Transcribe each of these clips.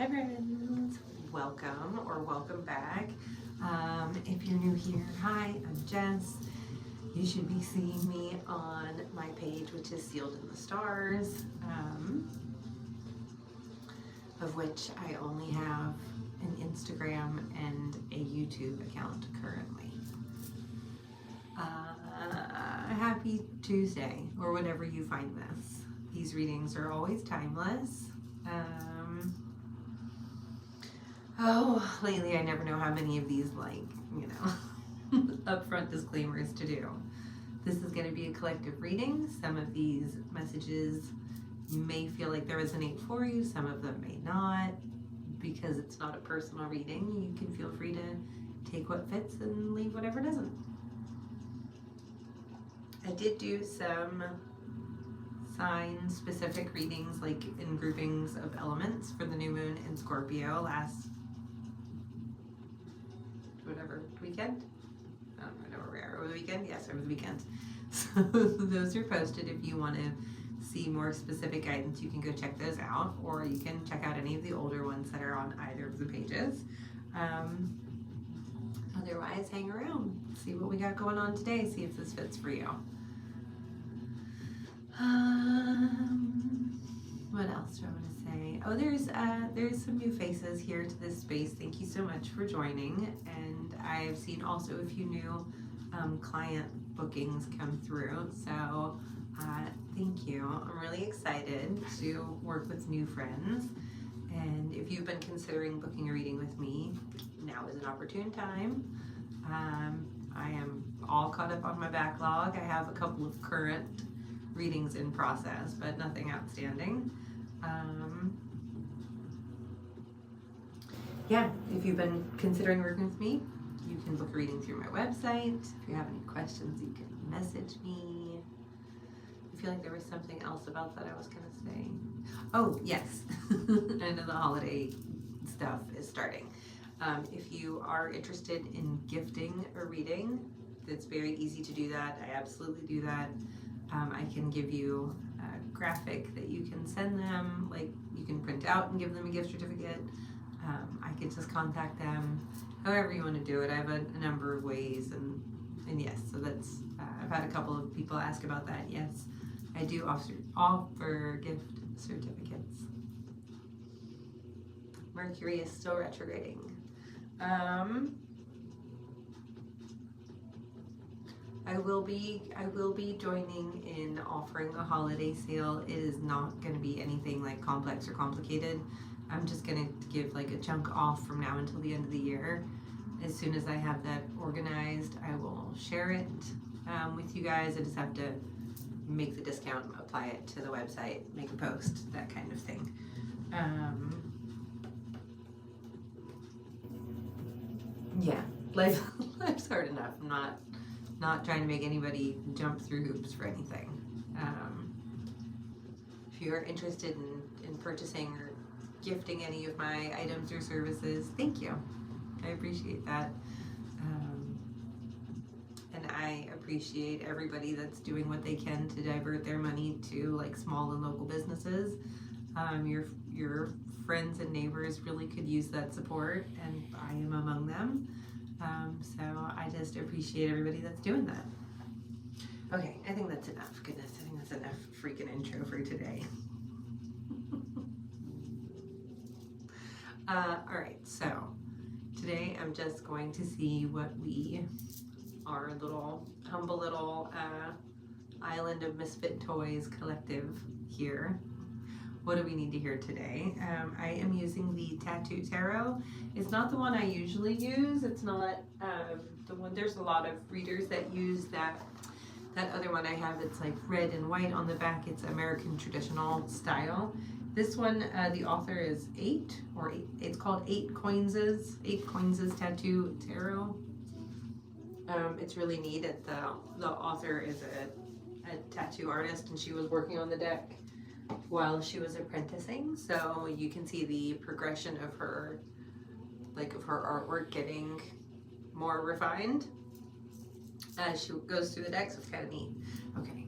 Hi friends, welcome or welcome back. If you're new here, hi, I'm Jess. You should be seeing me on my page, which is Sealed in the Stars, of which I only have an Instagram and a YouTube account currently. Happy Tuesday, or whenever you find this. These readings are always timeless. Lately I never know how many of these, upfront disclaimers to do. This is going to be a collective reading. Some of these messages may feel like they resonate for you, some of them may not. Because it's not a personal reading, you can feel free to take what fits and leave whatever doesn't. I did do some sign-specific readings, like in groupings of elements for the new moon in Scorpio last weekend. I don't know where we are. Over the weekend? Yes, over the weekend. So those are posted. If you want to see more specific guidance, you can go check those out, or you can check out any of the older ones that are on either of the pages. Otherwise, hang around, see what we got going on today, see if this fits for you. What else do I want to say? Oh, there's some new faces here to this space. Thank you so much for joining. And I've seen also a few new client bookings come through. So thank you. I'm really excited to work with new friends. And if you've been considering booking a reading with me, now is an opportune time. I am all caught up on my backlog. I have a couple of current readings in process, but nothing outstanding. If you've been considering working with me, you can book a reading through my website. If you have any questions, you can message me. I feel like there was something else about that I was going to say. Oh, yes. I know the holiday stuff is starting. If you are interested in gifting a reading, it's very easy to do that. I absolutely do that. I can give you a graphic that you can send them, like you can print out and give them a gift certificate. I could just contact them, however you want to do it. I have a number of ways, and yes, so that's, I've had a couple of people ask about that. Yes, I do offer gift certificates. Mercury is still retrograding. I will be joining in offering a holiday sale. It is not going to be anything like complex or complicated. I'm just going to give like a chunk off from now until the end of the year. As soon as I have that organized, I will share it with you guys. I just have to make the discount, apply it to the website, make a post, that kind of thing. Life's hard enough. I'm not trying to make anybody jump through hoops for anything. If you're interested in purchasing or gifting any of my items or services, thank you. I appreciate that. And I appreciate everybody that's doing what they can to divert their money to like small and local businesses. Your friends and neighbors really could use that support, and I am among them. So I just appreciate everybody that's doing that. Okay, I think that's enough. Goodness, I think that's enough freaking intro for today. Alright, so today I'm just going to see what our humble little island of misfit toys collective here. What do we need to hear today? I am using the Tattoo Tarot. It's not the one I usually use. It's not the one. There's a lot of readers that use that other one I have. It's like red and white on the back. It's American traditional style. This one, the author is it's called 8 Coinses Tattoo Tarot. It's really neat. The author is a tattoo artist, and she was working on the deck while she was apprenticing, so you can see the progression of her artwork getting more refined as she goes through the deck, so it's kind of neat. Okay,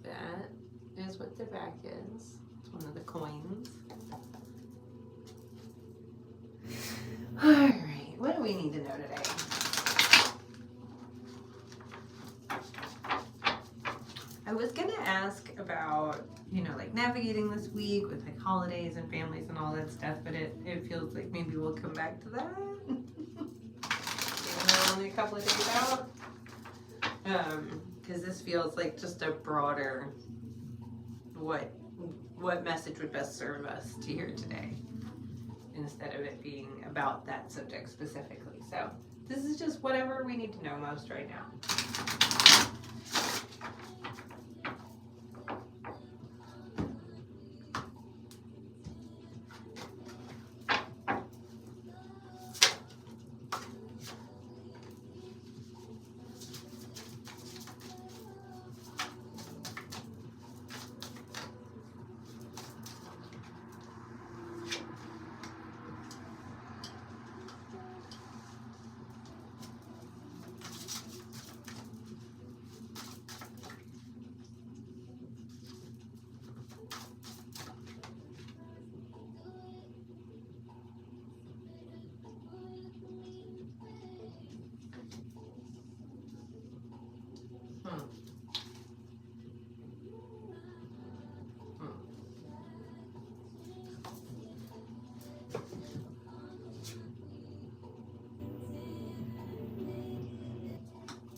that is what the back is. It's one of the coins. we need to know today? I was gonna ask about, like navigating this week with like holidays and families and all that stuff, but it feels like maybe we'll come back to that. Even though we're only a couple of days out. Because this feels like just a broader, what message would best serve us to hear today, instead of it being about that subject specifically. So this is just whatever we need to know most right now.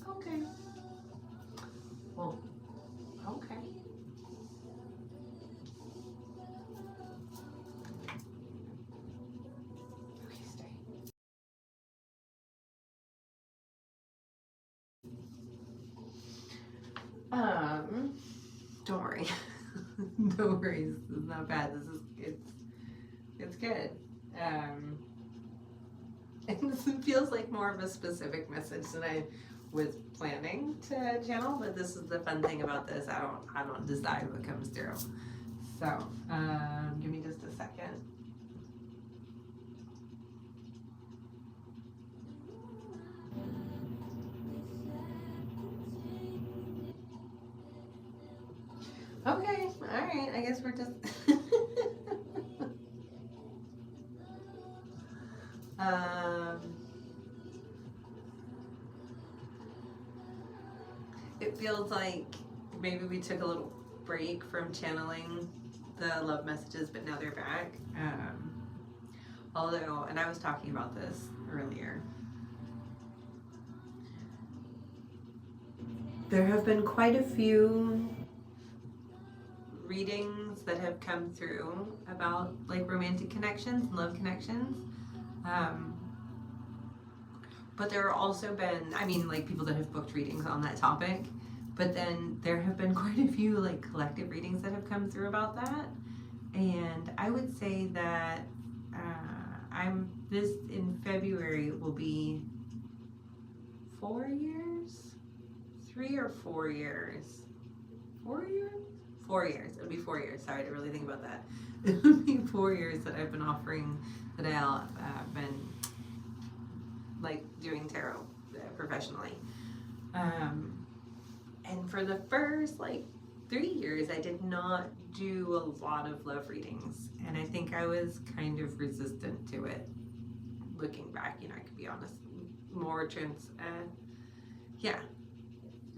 Okay. Well, okay. Okay, stay. Don't worry. Don't worry. This is not bad. It's good. And this feels like more of a specific message than I was planning to channel, but this is the fun thing about this. I don't decide what comes through. So, give me just a second. Okay, all right. I guess we're just. It feels like maybe we took a little break from channeling the love messages, but now they're back. Although, and I was talking about this earlier, there have been quite a few readings that have come through about like romantic connections and love connections. But there have also been, like people that have booked readings on that topic, but then there have been quite a few like collective readings that have come through about that. And I would say that this in February will be 4 years, 3 or 4 years, 4 years? 4 years. It'll be 4 years. Sorry to really think about that. It'll be 4 years that I've been offering, that I've been like doing tarot professionally. And for the first like 3 years, I did not do a lot of love readings. And I think I was kind of resistant to it. Looking back, I could be honest,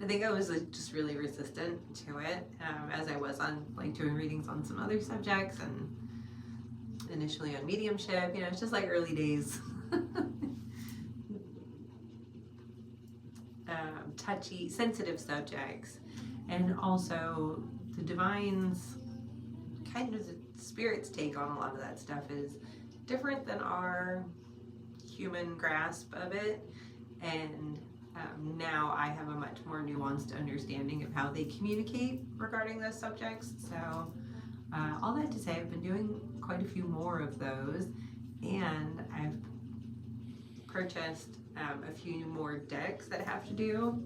I think I was just really resistant to it, as I was on like doing readings on some other subjects and initially on mediumship. It's just like early days. Touchy, sensitive subjects, and also the divine's kind of the spirit's take on a lot of that stuff is different than our human grasp of it. And now I have a much more nuanced understanding of how they communicate regarding those subjects. So all that to say, I've been doing quite a few more of those, and I've purchased a few more decks that have to do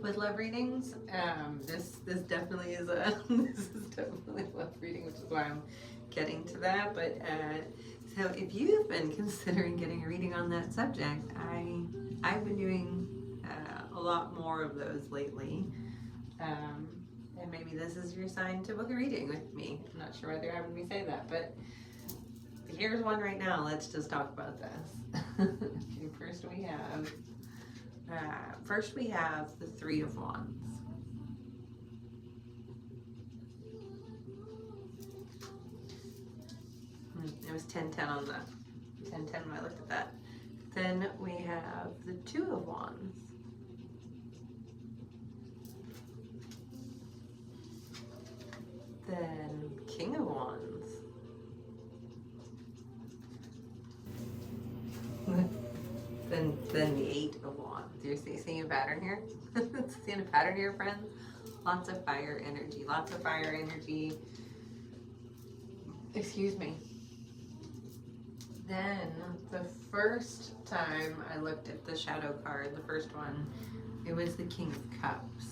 with love readings. This definitely is this is definitely a love reading, which is why I'm getting to that. But so if you've been considering getting a reading on that subject, I've been doing a lot more of those lately, and maybe this is your sign to book a reading with me. I'm not sure why they're having me say that, but here's one right now. Let's just talk about this. Okay, first we have the Three of Wands. It was 10-10 on the 10-10 when I looked at that. Then we have the Two of Wands. Then King of Wands. then the Eight of Wands. You're seeing a pattern here? Seeing a pattern here, friends? Lots of fire energy. Lots of fire energy. Excuse me. Then the first time I looked at the shadow card, the first one, it was the King of Cups.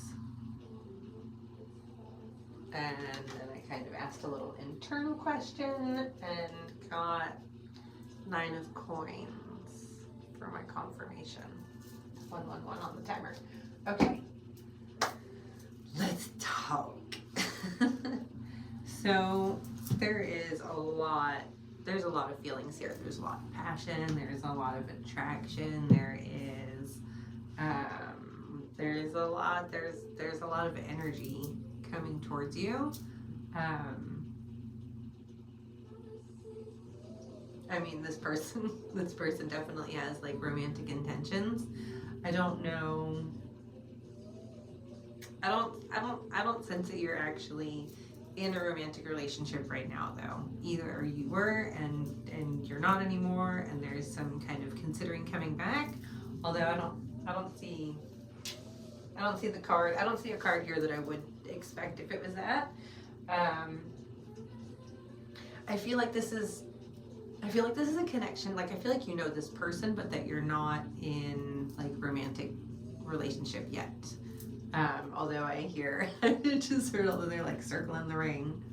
And then I kind of asked a little internal question and got Nine of Coins for my confirmation. 111 on the timer. Okay, let's talk. So there's a lot of feelings here. There's a lot of passion, there's a lot of attraction, there's a lot of energy coming towards you. I mean, this person definitely has like romantic intentions. I don't know. I don't sense that you're actually in a romantic relationship right now, though. Either you were and you're not anymore, and there's some kind of considering coming back. Although I don't see the card. I don't see a card here that I would expect if it was that. I feel like this is a connection. Like, I feel like you know this person, but that you're not in like romantic relationship yet. Although I just heard although they're like circling the ring.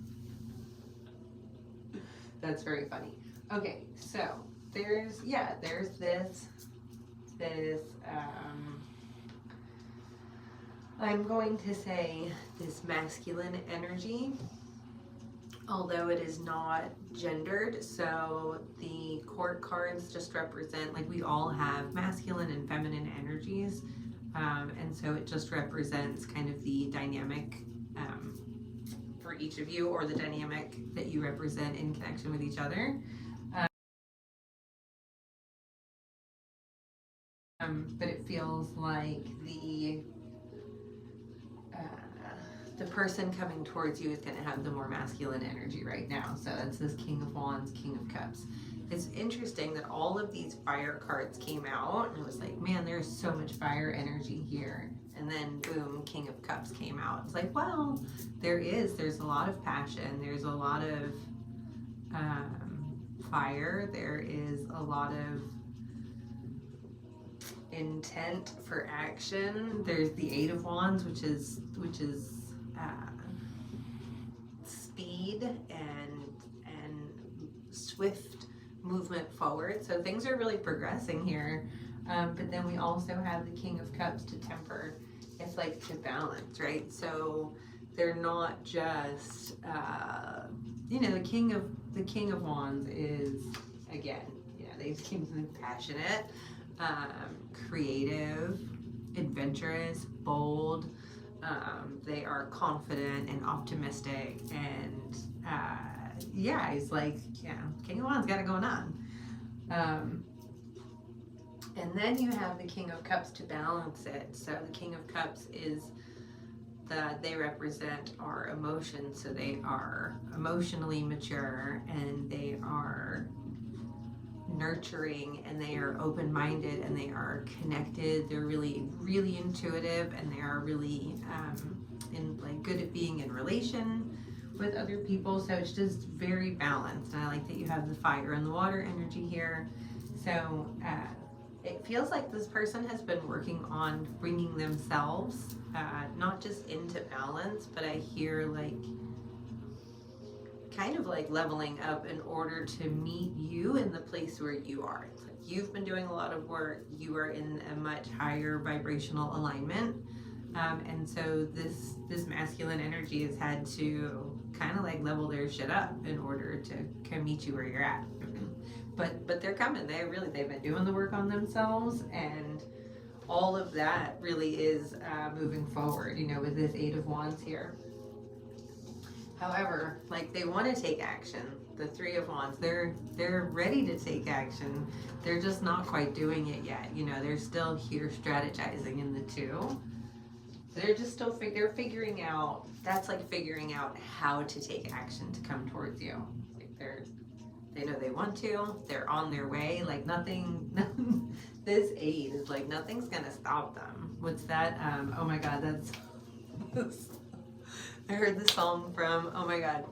That's very funny. Okay, so there's this I'm going to say this masculine energy, although it is not gendered. So the court cards just represent, like, we all have masculine and feminine energies. And so it just represents kind of the dynamic for each of you, or the dynamic that you represent in connection with each other. But it feels like the person coming towards you is going to have the more masculine energy right now. So that's this King of Wands, King of Cups. It's interesting that all of these fire cards came out, and it was like, man, there's so much fire energy here. And then boom, King of Cups came out. It's like, well, there's a lot of passion, there's a lot of fire, there is a lot of intent for action. There's the Eight of Wands, which is speed and swift movement forward. So things are really progressing here. But then we also have the King of Cups to temper. It's like to balance, right? So they're not just the King of Wands is, again, they seem passionate, creative, adventurous, bold. They are confident and optimistic, and he's like, King of Wands got it going on. And then you have the King of Cups to balance it. So the King of Cups is they represent our emotions. So they are emotionally mature, and they are nurturing, and they are open-minded, and they are connected. They're really, really intuitive, and they are really good at being in relation with other people. So it's just very balanced, and I like that you have the fire and the water energy here. So it feels like this person has been working on bringing themselves not just into balance, but I hear like kind of like leveling up in order to meet you in the place where you are. It's like you've been doing a lot of work, you are in a much higher vibrational alignment, and so this masculine energy has had to kind of like level their shit up in order to come meet you where you're at. But they're coming. They've been doing the work on themselves, and all of that really is moving forward. With this Eight of Wands here. However, like, they want to take action. The Three of Wands, they're ready to take action. They're just not quite doing it yet. They're still here strategizing in the Two. They're just still they're figuring out. That's like figuring out how to take action to come towards you. Like, they know they want to. They're on their way. Like, nothing. This Eight is like nothing's gonna stop them. What's that? Oh my God, that's. I heard the song from. Oh my God.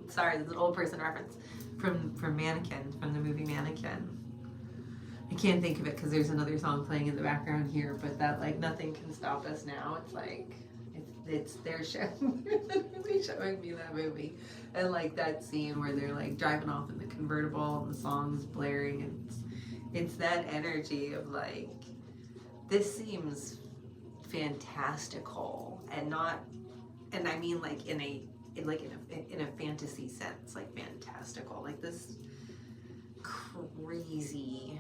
Sorry, this is an old person reference from Mannequin, from the movie Mannequin. I can't think of it because there's another song playing in the background here, but that, like, nothing can stop us now. It's like they're showing, really showing me that movie, and like that scene where they're like driving off in the convertible and the song's blaring, and it's that energy of like, this seems fantastical, and I mean like in a fantasy sense, like fantastical, like this crazy.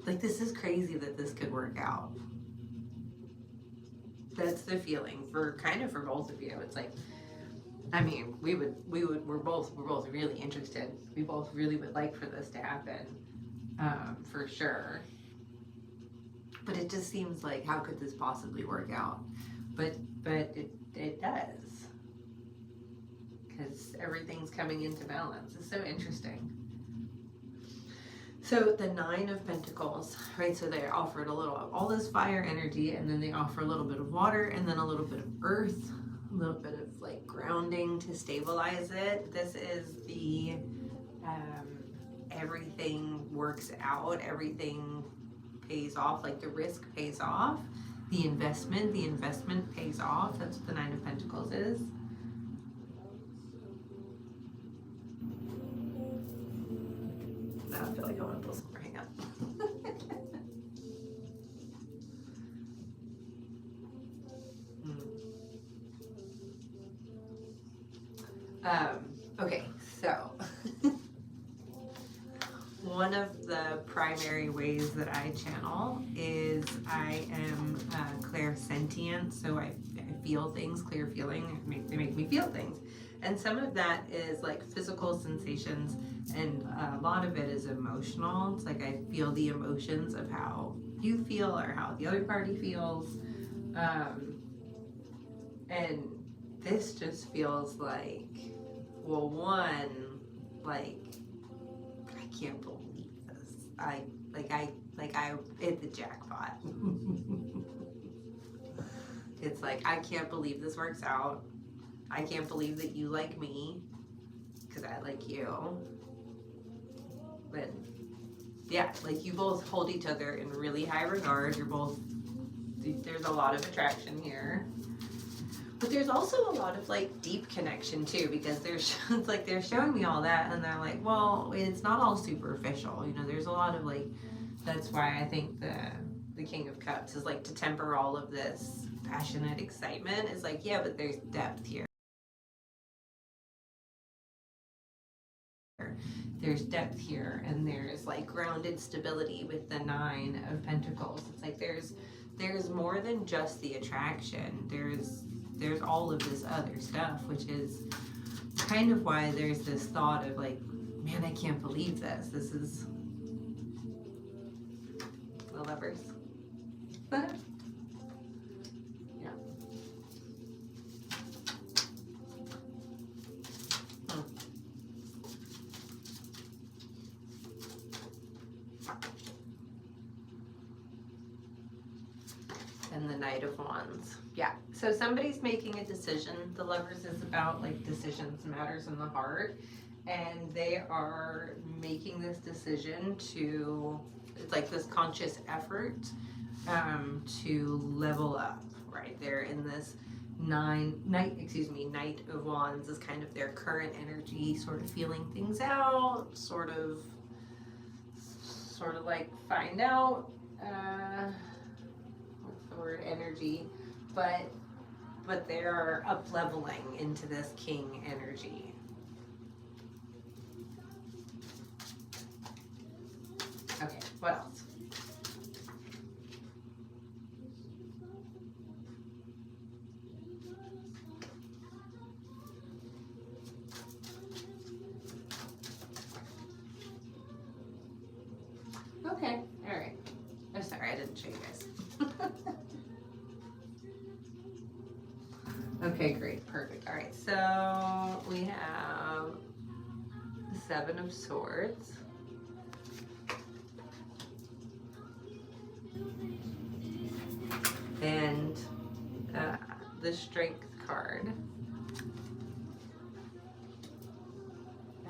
Like, this is crazy that this could work out. That's the feeling for both of you. It's like, I mean, we're both really interested. We both really would like for this to happen, for sure. But it just seems like, how could this possibly work out? But it does, because everything's coming into balance. It's so interesting. So the Nine of Pentacles, right? So they offered a little of all this fire energy, and then they offer a little bit of water, and then a little bit of earth, a little bit of like grounding to stabilize it. This is the everything works out, everything pays off, like the risk pays off, the investment pays off. That's what the Nine of Pentacles is. Now I feel like I want to pull some more. Hang on. Okay, so one of the primary ways that I channel is I am clairsentient, so I feel things, clear feeling. They make me feel things. And some of that is like physical sensations, and a lot of it is emotional. It's like I feel the emotions of how you feel or how the other party feels. And this just feels like, well, one, like, I can't believe this. I hit the jackpot. It's like, I can't believe this works out. I can't believe that you like me, because I like you. But yeah, like, you both hold each other in really high regard. There's a lot of attraction here. But there's also a lot of like deep connection too, because they're showing me all that, and they're like, well, it's not all superficial. There's a lot of like, that's why I think the King of Cups is like, to temper all of this passionate excitement, is like, yeah, but there's depth here. There's depth here, and there's like grounded stability with the Nine of Pentacles. It's like there's more than just the attraction. There's all of this other stuff, which is kind of why there's this thought of like, man, I can't believe this. This is the Lovers. Yeah. And the Knight of Wands. Yeah. So somebody's making a decision. The Lovers is about like decisions, matters in the heart. And they are making this decision to, it's like this conscious effort to level up, right? They're in this Knight of Wands is kind of their current energy, sort of feeling things out, sort of like find out, what's the word, energy, but but they're up leveling into this king energy. Okay, what else? Okay, all right. I'm sorry, I didn't show you guys. Okay, great, perfect. All right, so we have the Seven of Swords. And the Strength card.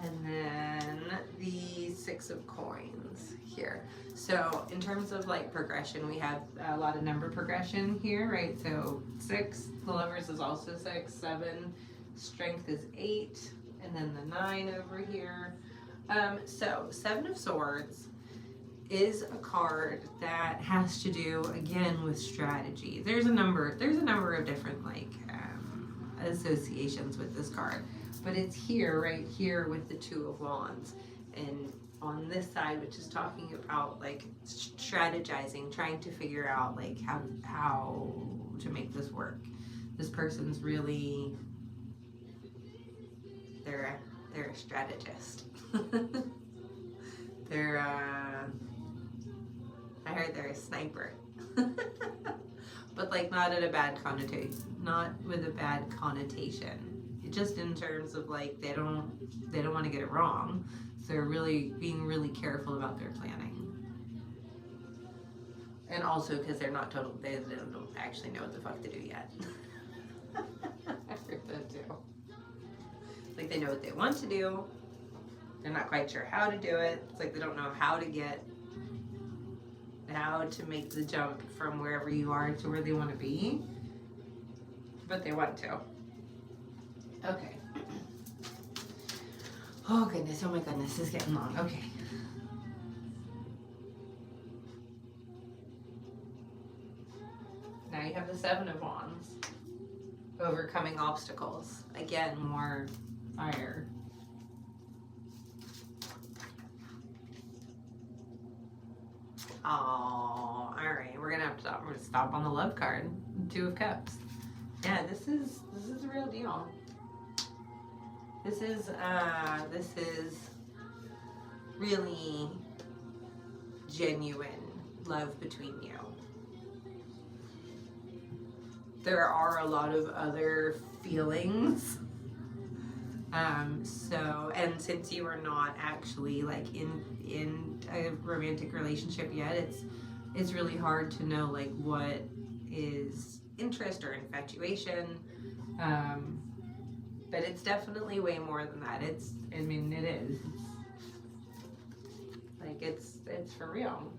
And then the Six of Coins here. So in terms of like progression, we have a lot of number progression here, right? So 6, the Lovers is also 6, 7, Strength is 8, and then the 9 over here. So Seven of Swords is a card that has to do again with strategy. There's a number of different like associations with this card, but it's here, right here, with the Two of Wands, and on this side, which is talking about like strategizing, trying to figure out like how to make this work. This person's really they're a strategist. They're I heard they're a sniper. But like not at a bad connotation, not with a bad connotation. Just in terms of like they don't want to get it wrong. So they're really being really careful about their planning. And also because they're not they don't actually know what the fuck to do yet. I heard that too. Like they know what they want to do. They're not quite sure how to do it. It's like they don't know how to make the jump from wherever you are to where they want to be, but they want to. Okay. Oh goodness, oh my goodness, this is getting long. Okay. Now you have the Seven of Wands. Overcoming obstacles. Again, more fire. Oh, all right. We're gonna have to stop. We're gonna stop on the love card. Two of Cups. Yeah, this is the real deal. This is really genuine love between you. There are a lot of other feelings. And since you are not actually like in a romantic relationship yet, it's really hard to know like what is interest or infatuation. But it's definitely way more than that. It is. Like it's for real.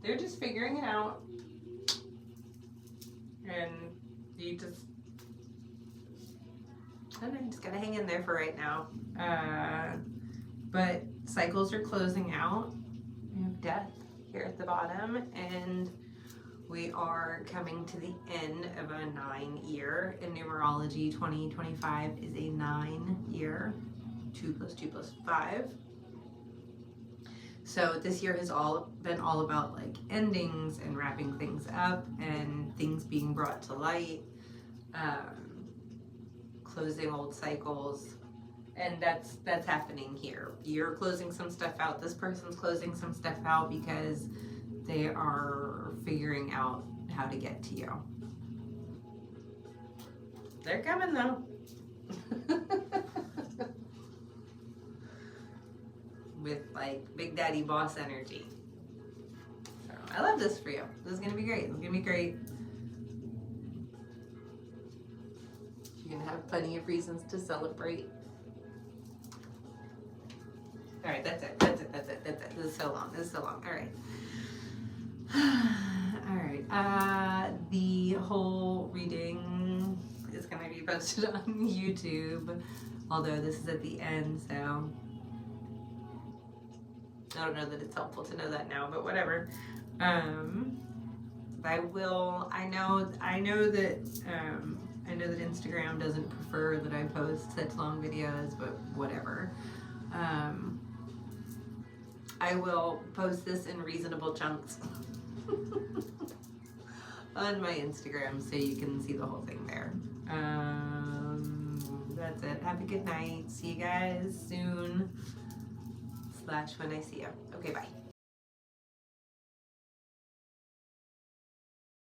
They're just figuring it out. And you just I don't know, you just gotta hang in there for right now. But cycles are closing out. We have death here at the bottom, and we are coming to the end of a 9-year. In numerology, 2025 is a 9-year. 2 + 2 + 5. So this year has been all about like endings and wrapping things up and things being brought to light. Closing old cycles, and that's happening here. You're closing some stuff out. This person's closing some stuff out because they are figuring out how to get to you. They're coming though. With like Big Daddy boss energy. So I love this for you. This is gonna be great. It's gonna be great. You're gonna have plenty of reasons to celebrate. All right, that's it. This is so long. All right. All right. The whole reading is gonna be posted on YouTube, although this is at the end, so I don't know that it's helpful to know that now, but whatever. I will. I know that I know that Instagram doesn't prefer that I post such long videos, but whatever. I will post this in reasonable chunks on my Instagram so you can see the whole thing there. That's it. Have a good night. See you guys soon. / when I see you. Okay, bye.